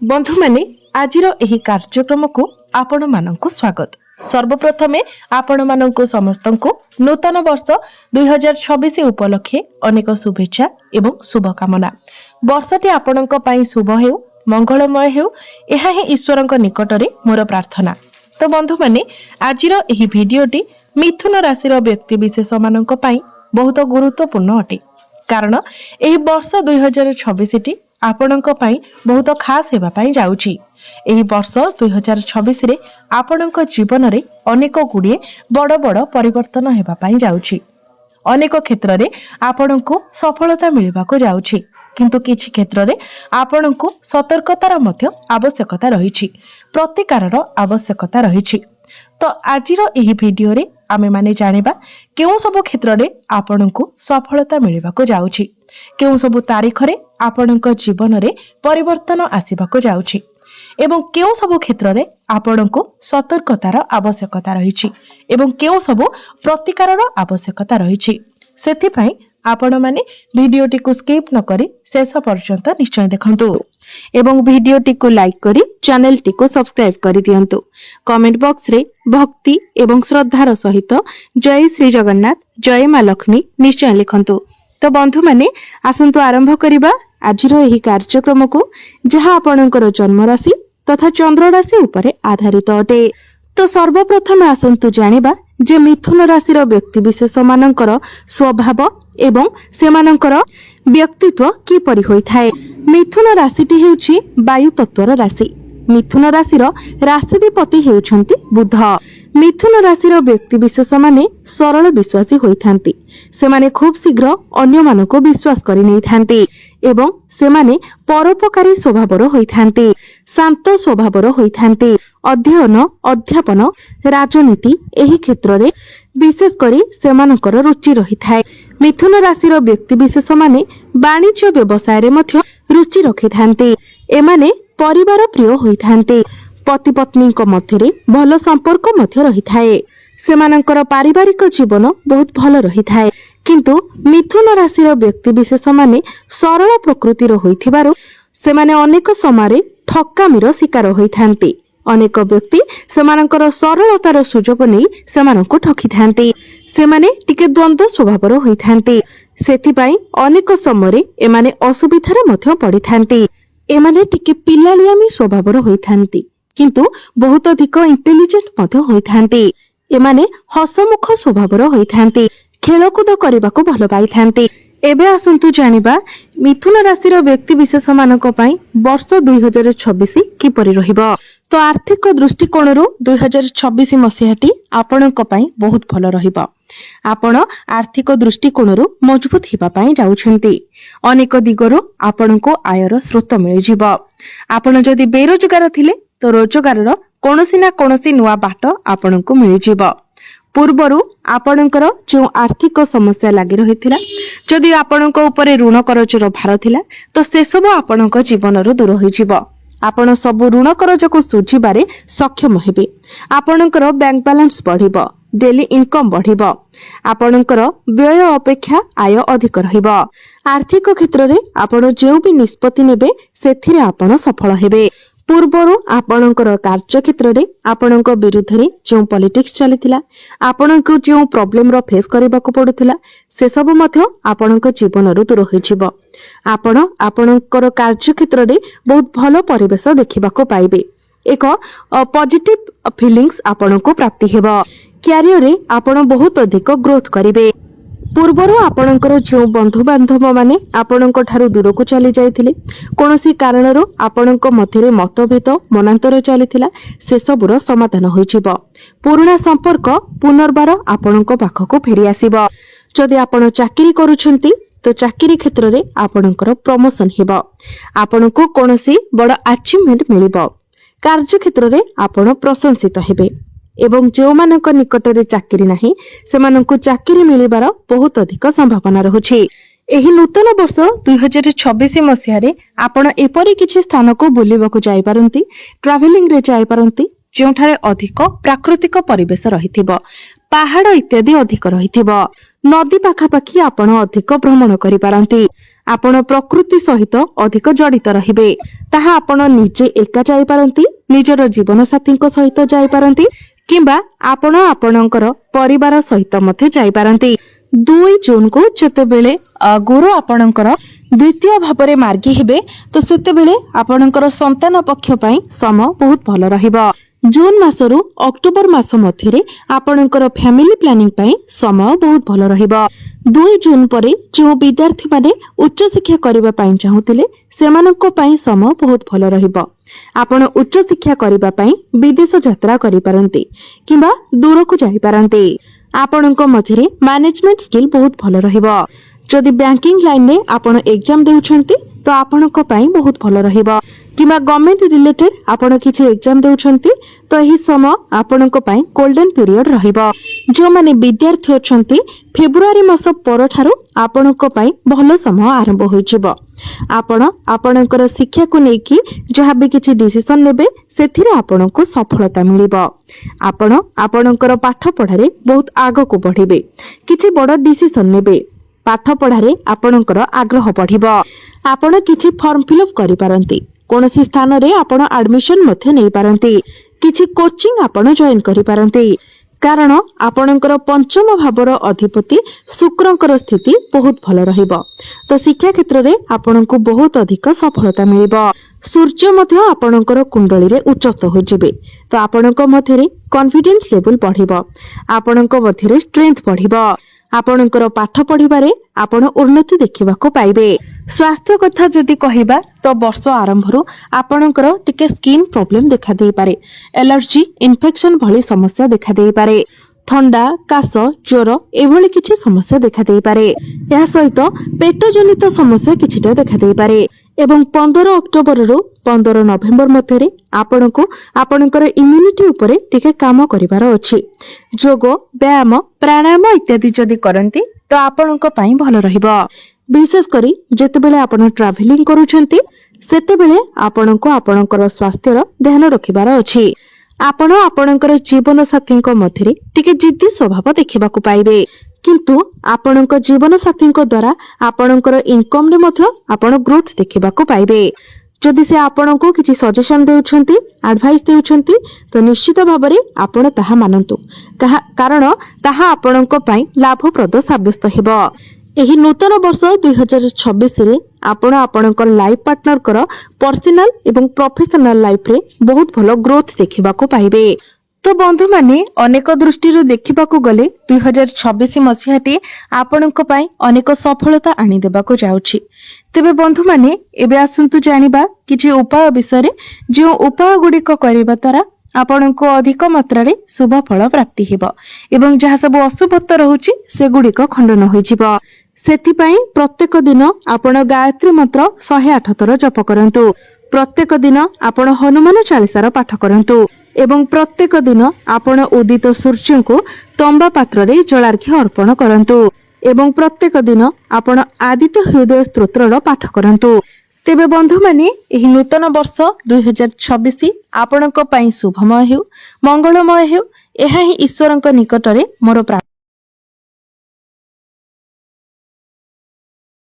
बंधु माने आजिर एही कार्यक्रम को आपण मानक स्वागत। सर्वप्रथमे आपण मानक समस्तंको नूतन वर्ष 2026 उपलक्षे अनेक शुभेच्छा एवं शुभकामना। वर्षटी आपणक पई शुभ हेउ मंगलमय हेउ एहा ही ईश्वरक निकटरे मोर प्रार्थना। तो बंधु माने आजिर एही भिडियोटी मिथुन राशिर व्यक्ति विशेष मानक पई बहुत गुरुत्वपूर्ण अटे, कारण एही वर्ष 2026 टी आपणक पई बहुत खास हेबा पई जाउची। एही वर्ष 2026 रे आपणक जीवन रे अनेक गुड़िए बड़ बड़ परिवर्तन हेबा पई जाउची। अनेक क्षेत्र रे आपणको सफलता मिलिबाको जाउची, किंतु किछि क्षेत्र रे आपणको सतर्कतार मध्य आवश्यकता रहिछि, प्रतिकारर आवश्यकता रहिछि। तो आजिर एही वीडियो रे आमे माने जानिबा केउ सब क्षेत्र रे आपणको सफलता मिलिबाको जाउची, केउ सब तारीख रे आपणक जीवन रे परिवर्तन आसीबाको जाउची एवं केउ सब क्षेत्र रे आपणको सतर्कतार आवश्यकता रहिछि एवं केउ सब प्रतिकारर आवश्यकता रहिछि। सेथि पई आपण माने वीडियोटी को स्किप न करी शेष पर्यंत निश्चय देखंतु एवं वीडियोटी को लाइक करी चैनल टी को सब्सक्राइब करी दियंतु। कमेंट बॉक्स रे भक्ति एवं श्रद्धार सहित जय श्री जगन्नाथ जय मां लक्ष्मी निश्चय लिखंतु। तो बंधु माने आसंतु आरंभ करिबा आजिर एही कार्यक्रम को, जहा आपणकर जन्म राशि तथा चंद्र राशि उपरे आधारित अटे। तो सर्वप्रथम आसंतु जानिबा जे मिथुन राशि व्यक्ति विशेष मानकर स्वभाव एवं सेमानकर व्यक्तित्व किपरि होइथाए। मिथुन राशिटी हेउछि वायु तत्वर राशि। मिथुन राशिर राशिधिपति हेउछन्ति बुध। मिथुन राशिर व्यक्ति विशेष माने सरल विश्वासी होइथांती। सेमाने खूब शीघ्र अन्य मानको विश्वास करि नैथांती एवं सेमाने परोपकारी स्वभावर होइथांती, शांत स्वभावर होइथांती। अध्ययन अध्यापन राजनीति एही क्षेत्र रे विशेष करी सेमानकर रुचि रहिथाए। मिथुन राशिर व्यक्ति विशेष माने वाणिज्य व्यवसाय रे मध्य रुचि रखिथांती। एमाने परिवार प्रिय होइथांती। पति पत्नी मध्य भल संपर्क मध्य रहिथाए। सेमानकर पारिवारिक जीवन बहुत भल रहिथाए, किंतु मिथुन राशिर व्यक्ति विशेष माने सरल प्रकृतिर होइथिबारु सेमाने अनेक समय ठकामीर शिकार होइथांती। अनेक व्यक्ति सेमानकर सरलतार सुजोग नै सेमानंकु ठकिथांती। सेमाने टिके द्वंद्व स्वभावर होइथांती। सेथिपाई अनेक समय एमाने असुविधार मध्य पड़िथांती। एमाने टिके पिलालियामी स्वभावर होइथांती, किंतु बहुत अधिक इंटेलिजेंट मध्य होइथांती। एमाने हसमुख स्वभावर होइथांती। खेलकूद करबाको भल पाइथांती। एबे आसंतु जानिबा मिथुन राशिर व्यक्ति विशेष मानक पई वर्ष 2026 किपरि रहिबो। तो आर्थिक दृष्टिकोणरू 2026 मसीहाटी आपणक पई बहुत भल रहिबो। आपण आर्थिक दृष्टिकोणरू मजबूत हेबा पई जाउछंती। अनेक दिगरो आपणको आयर स्रोत मिलि जिवो। आपण जदि बेरोजगार थिले तो रोजगारर कोनोसी ना कोनोसी नुवा बाट आपणको मिलि जिवो। पूर्वरु आपणकर जो आर्थिक समस्या लागि रहिथिला, जदि आपणक उपरे ऋण करजर भार थिला तो से सब आपणक जीवनरो दूर होई जिवो। आपण सब ऋण करज को सुझिबारे सक्षम हेबे। आपणकर बैंक बैलेंस बढ़िबो, डेली इनकम बढ़िबो। आपणकर व्यय अपेक्षा आय अधिक रहिबो। आर्थिक क्षेत्र रे आपण जेउ भी निष्पत्ति नेबे सेथिरे आपण सफल हेबे। पूर्वरु आपणकर कार्य क्षेत्र रे आपणक विरुद्ध रे जो पॉलिटिक्स चलिथिला, आपणक जो प्रॉब्लम रो फेस करबाको पडुथिला, से सब मध्य आपणक जीवनरु दूर होई जिवो। आपण आपणकर कार्य क्षेत्र रे बहुत भलो परिवेश देखिबाको पाइबे। एक पॉजिटिव फीलिंग्स आपणको प्राप्ति हेबो। कैरियर रे आपण बहुत अधिक ग्रोथ करिवे। पूर्वरु आपणकर जो बंधु बांधव माने आपणक ठारू दूर को चली जाइथिले, कोनोसी कारणरो आपणक मध्यरे मतभेद मनांतर चलिथिला, से सबुर समाधान होई जिवो। पुराना संपर्क पुनर्बार आपणक पाखको फेरी आसीबो। जदि आपण चाकरी करूछंती तो चाकरी क्षेत्र रे आपणकर प्रमोशन हेबो। आपणको कोनोसी बड़ अचीवमेंट मिलिबो। कार्य क्षेत्र रे आपण प्रशंसित हेबे एवं जो मानक निकटरे चाकरी नाही सेमानंकु चाकरी मिलिबार बहुत अधिक संभावना रहुछि। एही नूतन वर्ष 2026 मसिहारे आपण एपरि किछि स्थान को बुलिबाकु जाय पारंती, ट्रैवलिंग रे जाय पारंती, जोठारे अधिक प्राकृतिक परिवेश रहिथिबो, पहाड़ इत्यादि अधिक रहिथिबो। नदी पाखापाखि आपण अधिक भ्रमण करि पारंती। आपण प्रकृति सहित अधिक जड़ित रहिबे। ताहा आपण निजे एका जाई पारंती, निजर जीवन साथी सहित जाई पारंती किंबा आपण आपणकर परिवार सहित मध्य जाई पारंती। 2 जून को जेतेबेले गुरु आपणकर द्वितीय भाव मार्गी हेबे तो सेतेबेले आपणकर संतान पक्ष पई समय बहुत भल रहिबो। जून मासरु अक्टोबर मास मध्यरे आपणकर फैमिली प्लानिंग पई समय बहुत भल रहिबो। 2 जून परे जो विद्यार्थी माने उच्च शिक्षा करिबा पई चाहुतिले सेमाननको पई समय बहुत भल रहिबो। आपण उच्च शिक्षा करिबा पई विदेश यात्रा करि पारंती किंबा दूर को जाई पारंती। आपणको मध्यरे मैनेजमेंट स्किल बहुत भल रहिबो। जदि बैंकिंग लाइन में आपण एग्जाम देउछंती तो आपणको पई बहुत भल रहिबो किंबा गवर्नमेंट रिलेटेड आपण किछि एग्जाम देउछंती तो एही समय आपणको पई गोल्डन पीरियड रहिबो। जो माने विद्यार्थी अछंती फेब्रुआरी मास परठारु आपणको पई भलो समय आरंभ होइजिबो। आपण आपणकर शिक्षा को नेकी जहा भी किछि डिसिजन नेबे सेथिरे आपणको सफलता मिलिबो। आपण आपणकर पाठ पढारे बहुत आगो को बढ़िबे, किछि बड़ डिसिजन नेबे, पाठ पढारे आपणकर आग्रह बढ़िबो। आपण किछि फॉर्म फिलअप करि पारंती, कोनोसी स्थान रे आपण एडमिशन मथे नै पारंती, किछि कोचिंग आपण जॉइन करि पारंती कारण आपणकर पंचम भावर अधिपति शुक्रंकर स्थिति बहुत भल रहिबो। तो शिक्षा क्षेत्र रे आपणको बहुत अधिक सफलता मिलिबो। सूर्य मध्य आपणकर कुंडली रे उच्चस्थ हो जिबे तो आपणको मध्यरे कॉन्फिडेंस लेवल बढ़िबो, आपणको मध्यरे स्ट्रेंथ बढ़िबो। आपणकर पाठ पढ़िबारे आपण उन्नति देखिबाको पाइबे। स्वास्थ्य कथा जदि कहिबा तो वर्ष आरंभरू आपणकर टिके स्किन प्रॉब्लम देखा देई पारे, एलर्जी इन्फेक्शन भली समस्या देखा देई पारे, ठंडा काश ज्वर एभली किछि समस्या देखा देई पारे। या सहित पेट जनित समस्या किछिटा देखा देई पारे एवं 15 अक्टोबर रु 15 नवेम्बर मध्यरे आपणको आपणकर इम्यूनिटी उपरे टिके काम करिवार अछि। जोग व्यायाम प्राणायाम इत्यादि जदि करंती तो आपणको पई भल रहिबो। विशेष करी जेतेबेले आपण ट्रैवलिंग करूछंती सेतेबेले आपणको आपणकर स्वास्थ्यर ध्यान रखिबार अछि। आपण आपणकर जीवन साथीक मध्यरे टिके जिद्दी स्वभाव देखिबाको पाइबे, किंतु आपणक जीवन साथीक द्वारा आपणकर इनकम रे मध्य आपण ग्रोथ देखिबाको पाइबे। जदि से आपणको किछि सजेशन देउछंती, एडवाइस देउछंती तो निश्चित भाबरे आपण ताहा मानंतु, कारण ताहा आपणको पई लाभप्रद साब्यस्त हेबो। एही नूतन वर्ष 2026 रे आपण आपणकर लाइफ पार्टनर कर पर्सनल एवं प्रोफेशनल लाइफ रे बहुत भलो ग्रोथ देखिबाको पाइबे। तो बंधु माने अनेक दृष्टि देखिबाको गले 2026 मसीहाटी आपणको पई अनेक सफलता आनी देबाको जाउछि। तेबे बंधु माने एबे आसंतु जानिबा किछि उपाय विषय जे उपाय गुडिक करिबा द्वारा आपणको अधिक मात्रा रे शुभ फल प्राप्ति हेबो एवं जहा सब अशुभत्व रहउछि से गुडिक खंडन होइजिबो। सेति पई प्रत्येक दिन आपण गायत्री मंत्र 108 थर जप करंतु, प्रत्येक दिन आपण हनुमान चालीसार पाठ करंतु एवं प्रत्येक दिन आपण उदित सूर्य को तंबा पात्र रे जलार्घ्य अर्पण करंतु एवं प्रत्येक दिन आपण आदित्य हृदय स्तोत्रर पाठ करंतु। तेबे बंधु माने एही नूतन वर्ष 2026 आपणको पई शुभमय हेउ, मंगलमय हेउ, एहा ही ईश्वरक निकटरे मोर